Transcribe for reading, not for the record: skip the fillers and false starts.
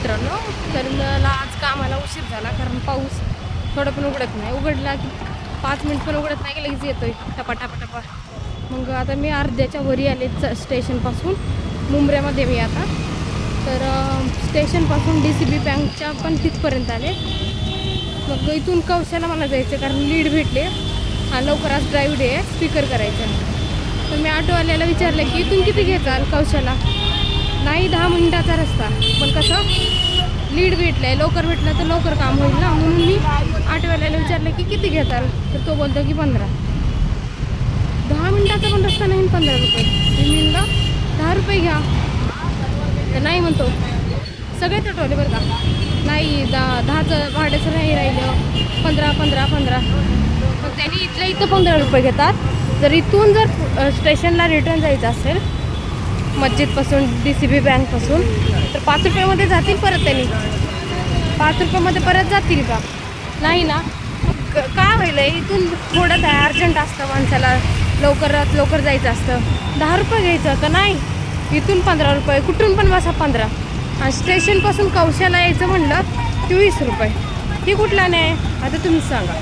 मित्रांनो, तर मला आज कामाला उशीर झाला कारण पाऊस थोडं पण उघडत नाही. उघडला की 5 मिनिट पण उघडत नाही की लगेच येतोय टपा टपा टपा. मग आता मी अर्ध्याच्या वरी आले स्टेशनपासून. मुंब्र्यामध्ये मी आता तर स्टेशनपासून DCB बँकच्या पण तिथपर्यंत आले. मग इथून कवशाला मला जायचं कारण लीड भेटले आणि लवकर आज ड्राईव्ह डे आहे, स्पीकर करायचं. तर मी ऑटोवाल्याला विचारलं की इथून किती घेताल कवशाला. नाही 10 मिनिटाचा रस्ता, पण कसं लीड भेटलं आहे, लवकर भेटलं तर लवकर काम होईल ना, म्हणून मी ऑटोवाल्याला विचारलं की किती घेताल. तर तो बोलतो की 15. 10 मिनिटाचा पण रस्ता नाही, 15 रुपये. मी म्हणलं 10 रुपये घ्या. तर नाही म्हणतो. सगळे तटवले बरं का. नाही 10चं भाड्याचं नाही राहिलं, 15. मग त्यांनी इथल्या इथं 15 रुपये घेतात. जर इथून जर स्टेशनला रिटर्न जायचं असेल मस्जिदपासून DCB बँकपासून तर 5 रुपयामध्ये जातील परत. त्यांनी 5 रुपयामध्ये परत जातील का? नाही ना. काय होईल इथून थोडंच आहे, अर्जंट असतं माणसाला, लवकरात लवकर जायचं असतं. 10 रुपये घ्यायचं का नाही, इथून 15 रुपये, कुठून पण बसा 15. आणि स्टेशनपासून कवशाला यायचं म्हणलं 20 रुपये. ही कुठला नाही आता तुम्हीच सांगा.